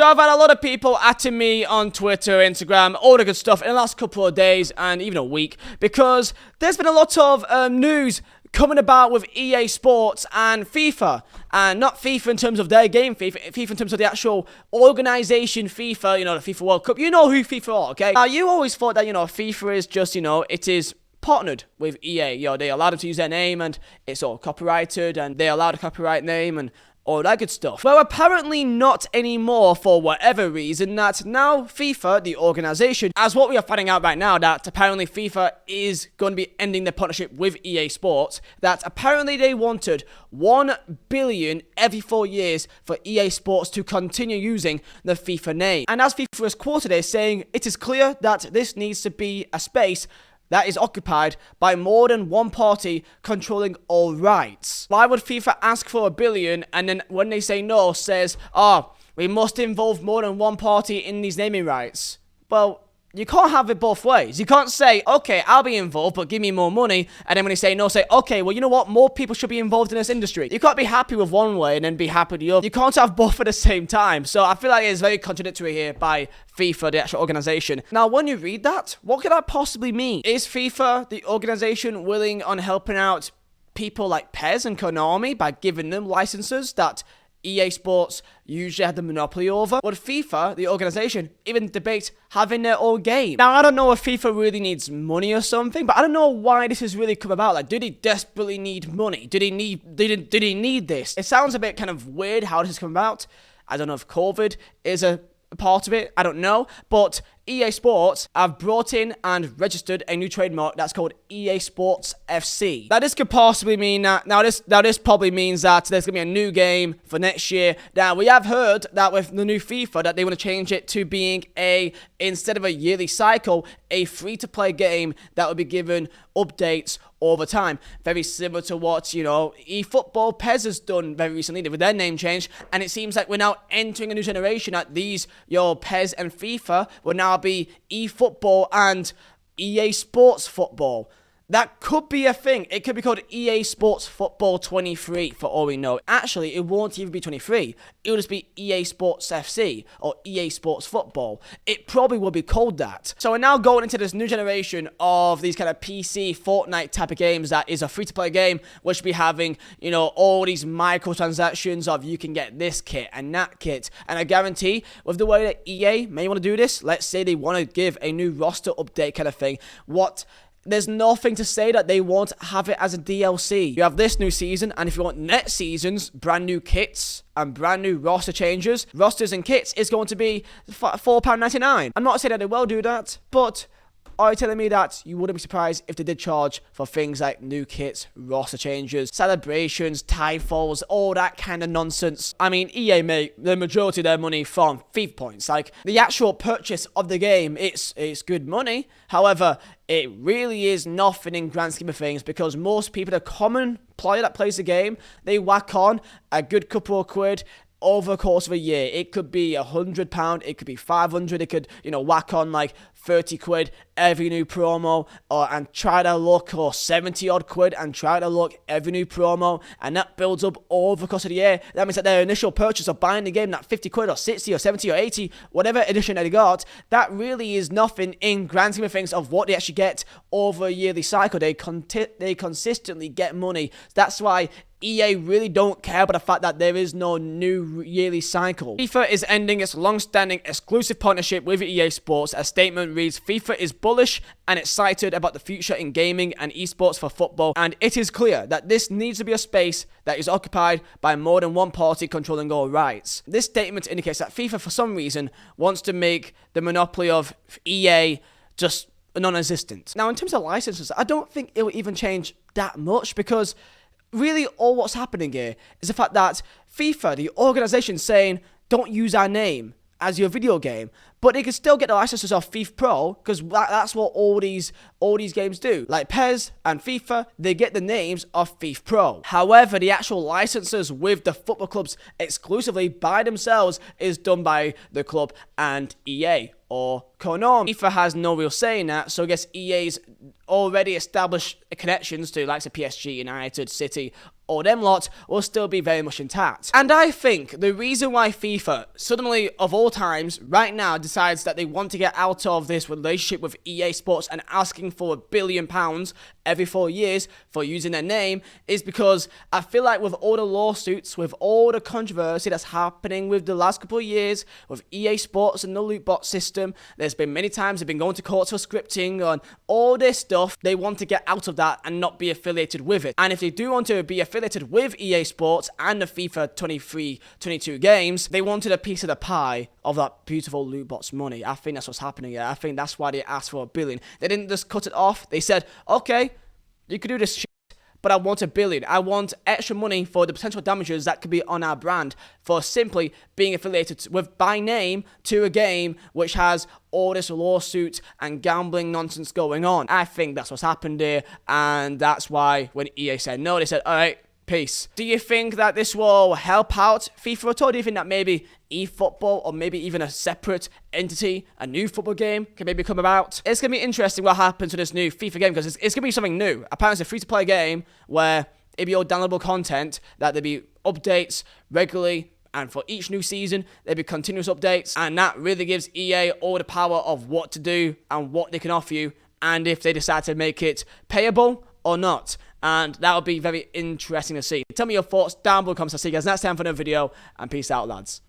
So I've had a lot of people atting me on Twitter, Instagram, all the good stuff in the last couple of days and even a week because there's been a lot of news coming about with EA Sports and FIFA. And not FIFA in terms of their game, FIFA in terms of the actual organization FIFA, the FIFA World Cup. You know who FIFA are, okay? Now, you always thought that, FIFA is just, it is partnered with EA. They allowed them to use their name and it's all copyrighted and they allowed a copyright name and all that good stuff. Well, apparently not anymore for whatever reason. That now FIFA, the organization, as what we are finding out right now, that apparently FIFA is going to be ending their partnership with EA Sports. That apparently they wanted 1 billion every 4 years for EA Sports to continue using the FIFA name. And as FIFA is quoted as saying, it is clear that this needs to be a space that is occupied by more than one party controlling all rights. Why would FIFA ask for 1 billion and then when they say no, says, we must involve more than one party in these naming rights? Well, you can't have it both ways. You can't say, okay, I'll be involved, but give me more money. And then when they say no, say, okay, well, you know what? More people should be involved in this industry. You can't be happy with one way and then be happy with the other. You can't have both at the same time. So I feel like it's very contradictory here by FIFA, the actual organization. Now, when you read that, what could that possibly mean? Is FIFA, the organization, willing on helping out people like PES and Konami by giving them licenses that EA Sports usually had the monopoly over? Would FIFA, the organization, even debate having their own game? Now, I don't know if FIFA really needs money or something, but I don't know why this has really come about. Like, do they desperately need money? Did he need this? It sounds a bit kind of weird how this has come about. I don't know if COVID is a part of it, I don't know, but EA Sports have brought in and registered a new trademark that's called EA Sports FC. Now this could possibly mean that, now this probably means that there's going to be a new game for next year. Now we have heard that with the new FIFA that they want to change it to being instead of a yearly cycle, a free-to-play game that will be given updates all the time. Very similar to what, eFootball PES has done very recently with their name change. And it seems like we're now entering a new generation that these, PES and FIFA will now be eFootball and EA Sports Football. That could be a thing. It could be called EA Sports Football 23 for all we know. Actually, it won't even be 23. It will just be EA Sports FC or EA Sports Football. It probably will be called that. So we're now going into this new generation of these kind of PC Fortnite type of games that is a free-to-play game, which will be having, all these microtransactions of you can get this kit and that kit. And I guarantee with the way that EA may want to do this, let's say they want to give a new roster update kind of thing, there's nothing to say that they won't have it as a DLC. You have this new season, and if you want next season's brand new kits and brand new rosters and kits is going to be £4.99. I'm not saying that they will do that, but are you telling me that you wouldn't be surprised if they did charge for things like new kits, roster changes, celebrations, tiefalls, all that kind of nonsense? I mean, EA make the majority of their money from FIFA points. Like, the actual purchase of the game, it's good money. However, it really is nothing in grand scheme of things because most people, the common player that plays the game, they whack on a good couple of quid over the course of a year. It could be £100, it could be 500, it could, whack on like 30 quid every new promo, and try to look, or 70 odd quid and try to look every new promo, and that builds up over the course of the year. That means that their initial purchase of buying the game, that 50 quid or 60 or 70 or 80, whatever edition they got, that really is nothing in grand scheme of things of what they actually get over a yearly cycle. They consistently get money. That's why EA really don't care about the fact that there is no new yearly cycle. FIFA is ending its long-standing exclusive partnership with EA Sports. A statement reads, FIFA is bullish and excited about the future in gaming and esports for football, and it is clear that this needs to be a space that is occupied by more than one party controlling all rights. This statement indicates that FIFA, for some reason, wants to make the monopoly of EA just non-existent. Now, in terms of licenses, I don't think it will even change that much because really all what's happening here is the fact that FIFA, the organization, saying don't use our name as your video game, but they can still get the licenses off FIFA Pro because that's what all these games do. Like PES and FIFA, they get the names of FIFA Pro. However, the actual licenses with the football clubs exclusively by themselves is done by the club and EA or Konami. FIFA has no real say in that, so I guess EA's already established connections to likes of PSG, United, City, all them lot will still be very much intact. And I think the reason why FIFA suddenly, of all times, right now decides that they want to get out of this relationship with EA Sports and asking for £1 billion every 4 years for using their name is because I feel like with all the lawsuits, with all the controversy that's happening with the last couple of years, with EA Sports and the loot box system, there's been many times they've been going to court for scripting on all this stuff. They want to get out of that and not be affiliated with it. And if they do want to be affiliated with EA Sports and the FIFA 23-22 games, they wanted a piece of the pie of that beautiful loot box money. I think that's what's happening here. I think that's why they asked for $1 billion. They didn't just cut it off. They said, okay, you could do this shit, but I want $1 billion. I want extra money for the potential damages that could be on our brand for simply being affiliated with, by name, to a game which has all this lawsuit and gambling nonsense going on. I think that's what's happened here, and that's why when EA said no, they said, all right, peace. Do you think that this will help out FIFA at all? Do you think that maybe eFootball or maybe even a separate entity, a new football game, can maybe come about? It's going to be interesting what happens to this new FIFA game because it's going to be something new. Apparently it's a free-to-play game where it'll be all downloadable content, that there'll be updates regularly, and for each new season, there'll be continuous updates, and that really gives EA all the power of what to do and what they can offer you, and if they decide to make it payable or not. And that'll be very interesting to see. Tell me your thoughts down below in the comments. I'll see you guys next time for another video, and peace out, lads.